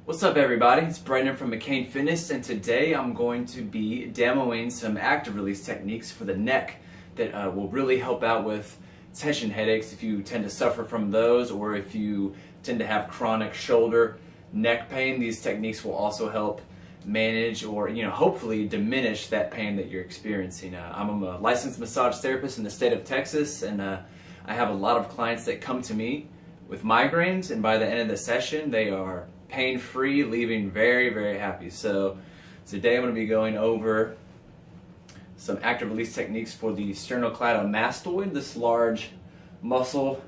What's up everybody, it's Brendan from McCain Fitness, and today I'm going to be demoing some active release techniques for the neck that will really help out with tension headaches if you tend to suffer from those, or if you tend to have chronic shoulder neck pain. These techniques will also help manage or hopefully diminish that pain that you're experiencing. I'm a licensed massage therapist in the state of Texas, and I have a lot of clients that come to me with migraines, and by the end of the session they are pain-free, leaving very happy. So today I'm going to be going over some active release techniques for the sternocleidomastoid, this large muscle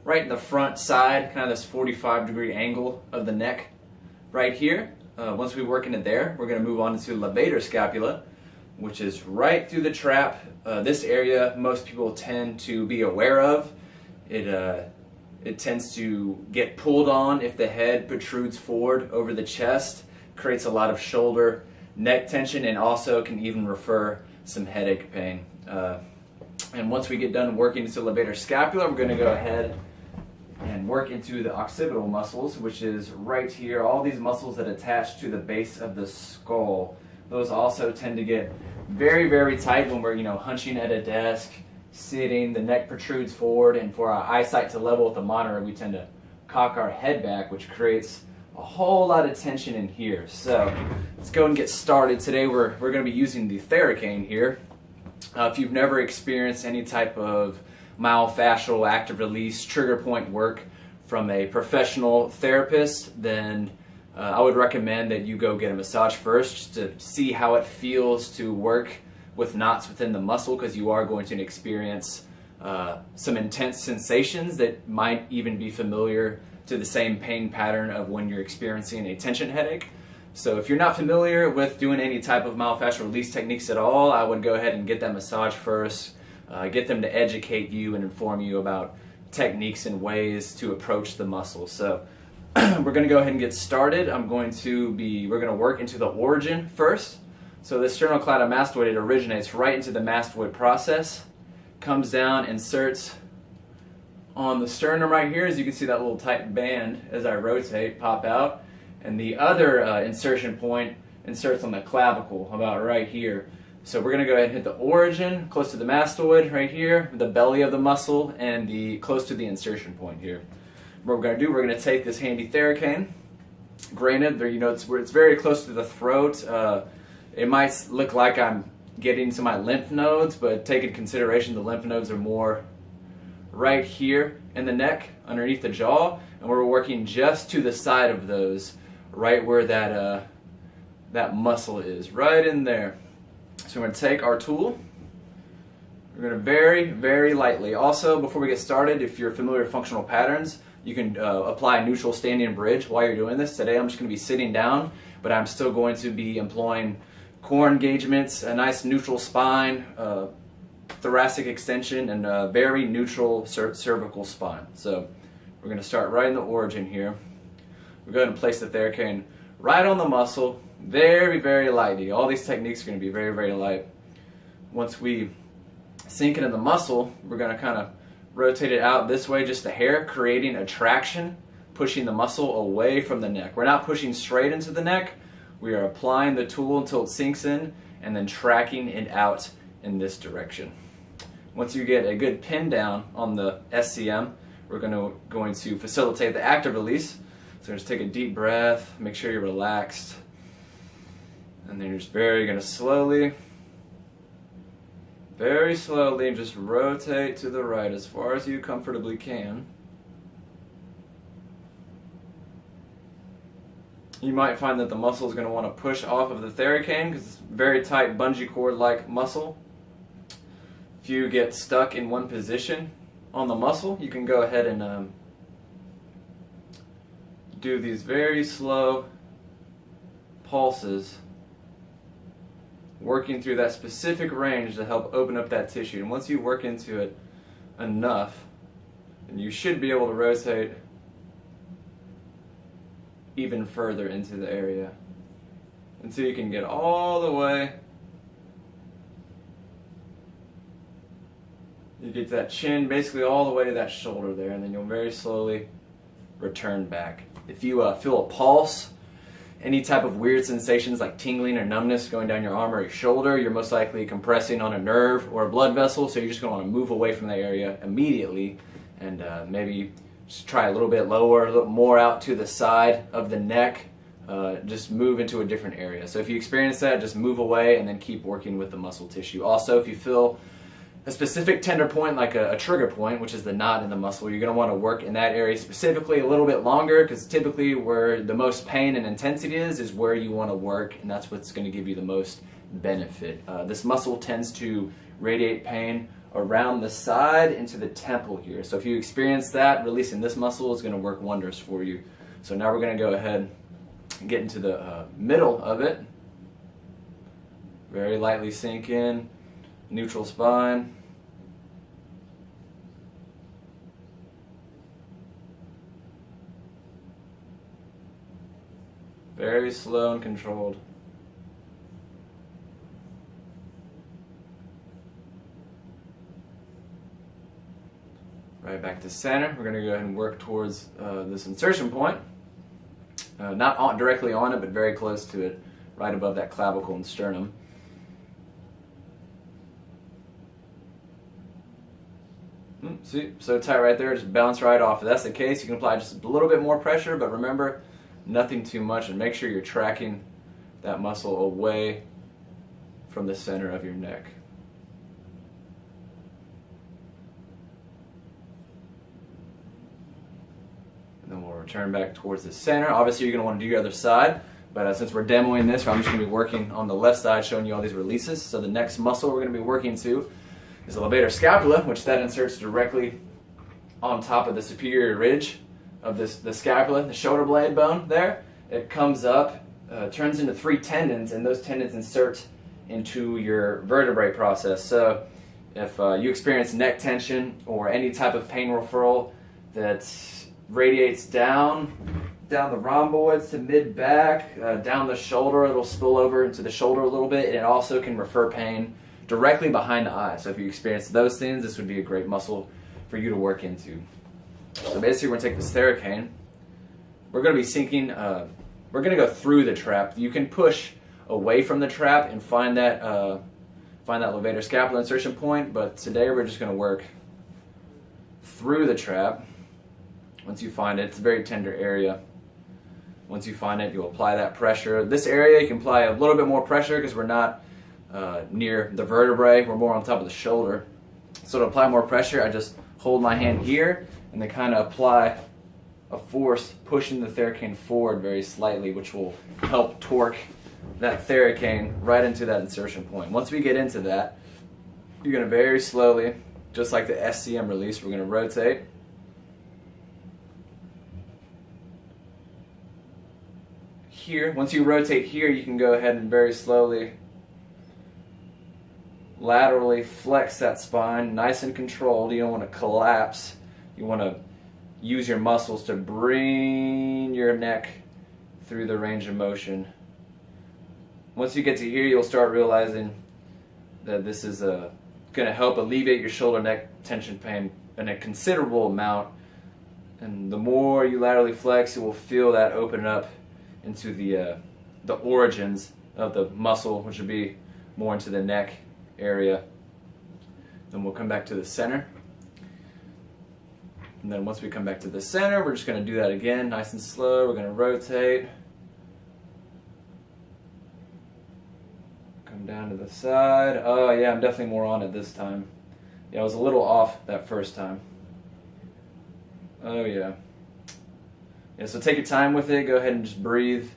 right in the front side, kind of this 45-degree angle of the neck right here. Once we work into there, we're going to move on to levator scapula, which is right through the trap. This area most people tend to be aware of. It tends to get pulled on if the head protrudes forward over the chest, creates a lot of shoulder neck tension, and also can even refer some headache pain. And once we get done working into levator scapula, we're going to go ahead and work into the occipital muscles, which is right here. All these muscles that attach to the base of the skull, those also tend to get very tight when we're hunching at a desk, sitting. The neck protrudes forward, and for our eyesight to level with the monitor, we tend to cock our head back, which creates a whole lot of tension in here. So let's go and get started. Today we're going to be using the Theracane here. If you've never experienced any type of myofascial active release trigger point work from a professional therapist, then I would recommend that you go get a massage first, just to see how it feels to work with knots within the muscle, because you are going to experience some intense sensations that might even be familiar to the same pain pattern of when you're experiencing a tension headache. So if you're not familiar with doing any type of myofascial release techniques at all, I would go ahead and get that massage first, get them to educate you and inform you about techniques and ways to approach the muscle. So we're going to go ahead and get started. We're going to work into the origin first. So the sternocleidomastoid, it originates right into the mastoid process, comes down, inserts on the sternum right here. As you can see, that little tight band as I rotate pop out, and the other insertion point inserts on the clavicle about right here. So we're going to go ahead and hit the origin close to the mastoid right here, the belly of the muscle, and close to the insertion point here. What we're going to do, we're going to take this handy Theracane. Granted, it's very close to the throat. It might look like I'm getting to my lymph nodes, but take into consideration the lymph nodes are more right here in the neck, underneath the jaw, and we're working just to the side of those, right where that muscle is, right in there. So we're going to take our tool. We're going to very lightly. Also, before we get started, if you're familiar with functional patterns, you can apply a neutral standing bridge while you're doing this. Today I'm just going to be sitting down, but I'm still going to be employing core engagements, a nice neutral spine, thoracic extension, and a very neutral cervical spine. So we're going to start right in the origin here. We're going to place the Theracane right on the muscle, very lightly. All these techniques are going to be very light. Once we sink into the muscle, we're going to kind of rotate it out this way, just a hair, creating a traction, pushing the muscle away from the neck. We're not pushing straight into the neck. We are applying the tool until it sinks in, and then tracking it out in this direction. Once you get a good pin down on the SCM, we're going to facilitate the active release. So just take a deep breath, make sure you're relaxed, and then you're just going to slowly, very slowly, just rotate to the right as far as you comfortably can. You might find that the muscle is going to want to push off of the Theracane because it's a very tight bungee cord-like muscle. If you get stuck in one position on the muscle, you can go ahead and do these very slow pulses, working through that specific range to help open up that tissue. And once you work into it enough, then you should be able to rotate even further into the area until you can get all the way. You get that chin basically all the way to that shoulder there, and then you'll very slowly return back. If you feel a pulse any type of weird sensations like tingling or numbness going down your arm or your shoulder, you're most likely compressing on a nerve or a blood vessel, so you're just going to want to move away from that area immediately, and maybe just try a little bit lower, a little more out to the side of the neck. Just move into a different area. So if you experience that, just move away and then keep working with the muscle tissue. Also, if you feel a specific tender point, like a trigger point, which is the knot in the muscle, you're going to want to work in that area specifically a little bit longer, because typically where the most pain and intensity is where you want to work, and that's what's going to give you the most benefit. This muscle tends to radiate pain around the side into the temple here. So if you experience that, releasing this muscle is going to work wonders for you. So now we're going to go ahead and get into the middle of it. Very lightly sink in, neutral spine. Very slow and controlled. Right back to center. We're going to go ahead and work towards this insertion point. Not directly on it, but very close to it, right above that clavicle and sternum. See, so tight right there, just bounce right off. If that's the case, you can apply just a little bit more pressure, but remember, nothing too much, and make sure you're tracking that muscle away from the center of your neck. And then we'll return back towards the center. Obviously, you're going to want to do your other side, but since we're demoing this, I'm just going to be working on the left side, showing you all these releases. So the next muscle we're going to be working to is the levator scapula, which that inserts directly on top of the superior ridge of the scapula, the shoulder blade bone there. It comes up, turns into 3 tendons, and those tendons insert into your vertebrae process. So if you experience neck tension or any type of pain referral that radiates down the rhomboids to mid-back, down the shoulder, it'll spill over into the shoulder a little bit, and it also can refer pain directly behind the eye. So if you experience those things, this would be a great muscle for you to work into. So basically, we're going to take this theracane. We're going to be sinking, we're going to go through the trap. You can push away from the trap and find that levator scapula insertion point, but today we're just going to work through the trap. Once you find it, it's a very tender area. Once you find it, you'll apply that pressure. This area, you can apply a little bit more pressure because we're not near the vertebrae, we're more on top of the shoulder. So to apply more pressure, I just hold my hand here and then kind of apply a force pushing the theracane forward very slightly, which will help torque that theracane right into that insertion point. Once we get into that, you're going to very slowly, just like the SCM release, we're going to rotate. Here, once you rotate here, you can go ahead and very slowly laterally flex that spine, nice and controlled. You don't want to collapse. You want to use your muscles to bring your neck through the range of motion. Once you get to here, you'll start realizing that this is going to help alleviate your shoulder neck tension pain in a considerable amount. And the more you laterally flex, you will feel that open up into the origins of the muscle, which would be more into the neck area. Then we'll come back to the center. And then once we come back to the center, we're just going to do that again, nice and slow. We're going to rotate. Come down to the side. Oh yeah, I'm definitely more on it this time. Yeah, I was a little off that first time. Oh yeah. Yeah, so take your time with it. Go ahead and just breathe.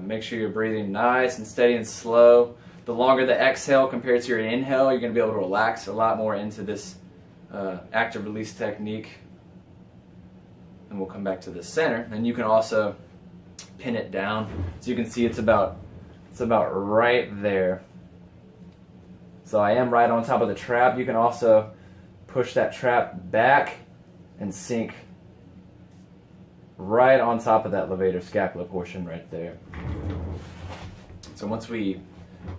Make sure you're breathing nice and steady and slow. The longer the exhale compared to your inhale, you're going to be able to relax a lot more into this active release technique. And we'll come back to the center. And you can also pin it down. So you can see it's about right there. So I am right on top of the trap. You can also push that trap back and sink right on top of that levator scapula portion right there. So once we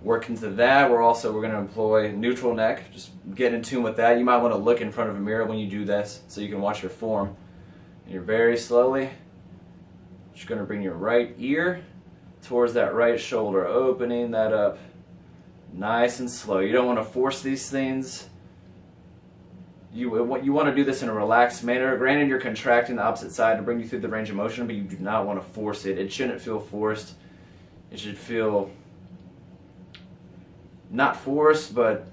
work into that, we're going to employ neutral neck. Just get in tune with that. You might want to look in front of a mirror when you do this so you can watch your form. And you're very slowly just going to bring your right ear towards that right shoulder, opening that up nice and slow. You don't want to force these things. You want to do this in a relaxed manner. Granted, you're contracting the opposite side to bring you through the range of motion, but you do not want to force it. It shouldn't feel forced. It should feel not forced, but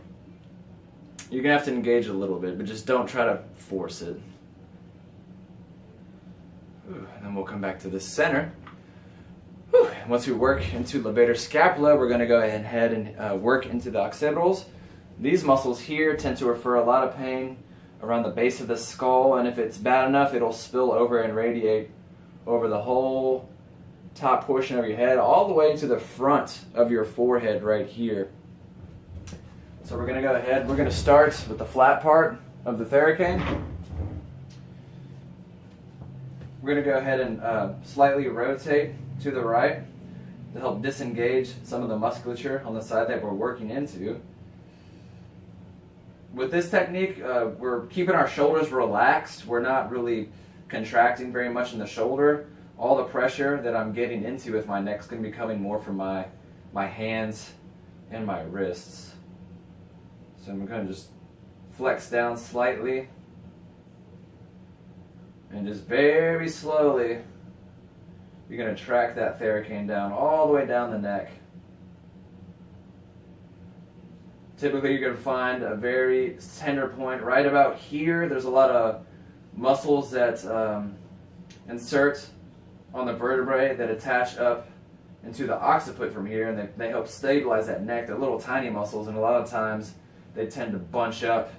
you're going to have to engage a little bit, but just don't try to force it. And then we'll come back to the center. Once we work into levator scapula, we're going to go ahead and work into the occiditals. These muscles here tend to refer a lot of pain around the base of the skull, and if it's bad enough, it'll spill over and radiate over the whole top portion of your head, all the way to the front of your forehead right here. So we're going to go ahead, we're going to start with the flat part of the theracane. We're going to go ahead and slightly rotate to the right to help disengage some of the musculature on the side that we're working into. With this technique, we're keeping our shoulders relaxed. We're not really contracting very much in the shoulder. All the pressure that I'm getting into with my neck is going to be coming more from my hands and my wrists. So I'm going to just flex down slightly and just very slowly you're going to track that theracane down all the way down the neck. Typically you're going to find a very tender point right about here. There's a lot of muscles that insert on the vertebrae that attach up into the occiput from here, and they help stabilize that neck. They're little tiny muscles, and a lot of times they tend to bunch up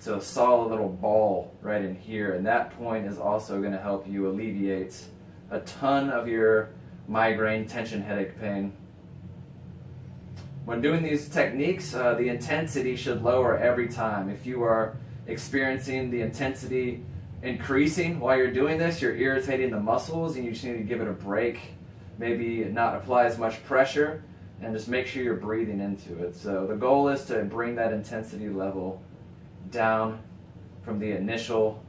to a solid little ball right in here, and that point is also going to help you alleviate a ton of your migraine, tension, headache pain. When doing these techniques, the intensity should lower every time. If you are experiencing the intensity increasing while you're doing this, you're irritating the muscles and you just need to give it a break. Maybe not apply as much pressure and just make sure you're breathing into it. So the goal is to bring that intensity level down from the initial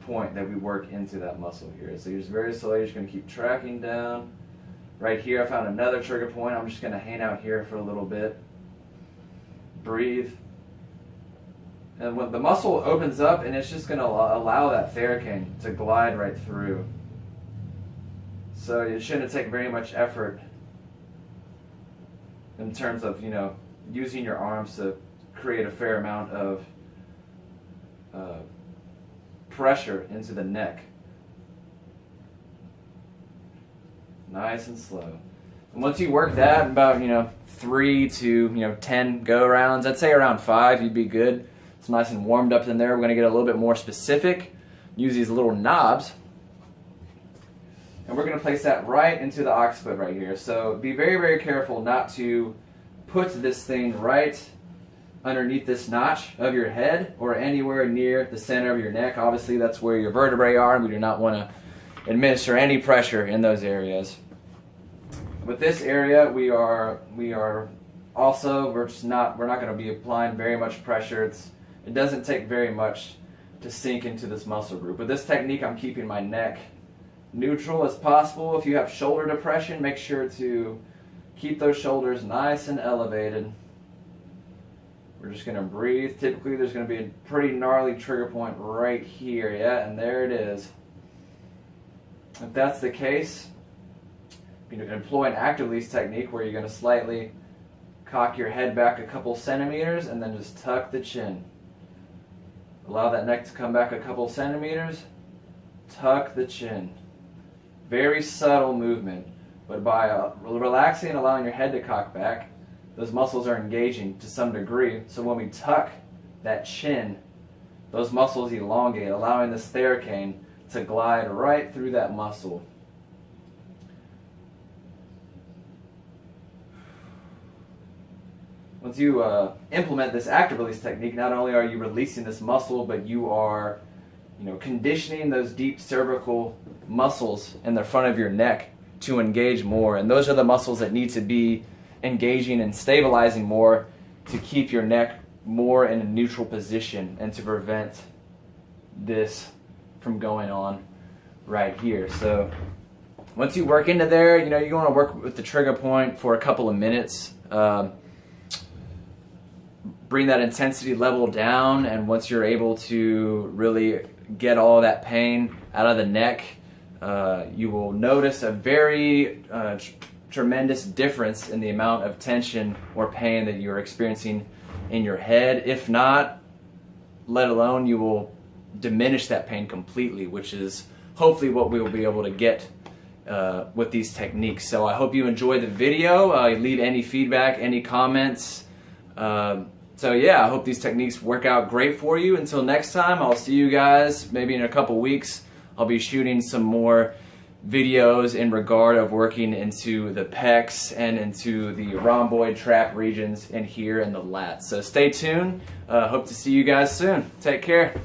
point that we work into that muscle here. So you're just very slowly just going to keep tracking down. Right here I found another trigger point. I'm just going to hang out here for a little bit. Breathe. And when the muscle opens up, and it's just going to allow that theracane to glide right through. So it shouldn't take very much effort in terms of, using your arms to create a fair amount of pressure into the neck. Nice and slow. And once you work that about 3 to 10 go rounds, I'd say around 5 you'd be good. It's nice and warmed up in there. We're going to get a little bit more specific. Use these little knobs. And we're going to place that right into the occiput right here. So be very, very careful not to put this thing right underneath this notch of your head or anywhere near the center of your neck. Obviously that's where your vertebrae are, and we do not want to administer any pressure in those areas. With this area, we're not going to be applying very much pressure. It doesn't take very much to sink into this muscle group. With this technique, I'm keeping my neck neutral as possible. If you have shoulder depression, make sure to keep those shoulders nice and elevated. We're just going to breathe. Typically, there's going to be a pretty gnarly trigger point right here. Yeah, and there it is. If that's the case, you can employ an active release technique where you're going to slightly cock your head back a couple centimeters and then just tuck the chin. Allow that neck to come back a couple centimeters. Tuck the chin. Very subtle movement, but by relaxing and allowing your head to cock back, those muscles are engaging to some degree. So when we tuck that chin, those muscles elongate, allowing this theracane to glide right through that muscle. Once you implement this active release technique, not only are you releasing this muscle, but you are conditioning those deep cervical muscles in the front of your neck to engage more. And those are the muscles that need to be engaging and stabilizing more to keep your neck more in a neutral position and to prevent this from going on right here. So once you work into there, you know, you want to work with the trigger point for a couple of minutes. Bring that intensity level down, and once you're able to really get all that pain out of the neck, you will notice a very tremendous difference in the amount of tension or pain that you're experiencing in your head. If not, let alone, you will diminish that pain completely, which is hopefully what we will be able to get with these techniques. So I hope you enjoyed the video. Leave any feedback, any comments. So yeah, I hope these techniques work out great for you. Until next time, I'll see you guys maybe in a couple weeks. I'll be shooting some more videos in regard of working into the pecs and into the rhomboid trap regions in here and the lats. So stay tuned. Hope to see you guys soon. Take care.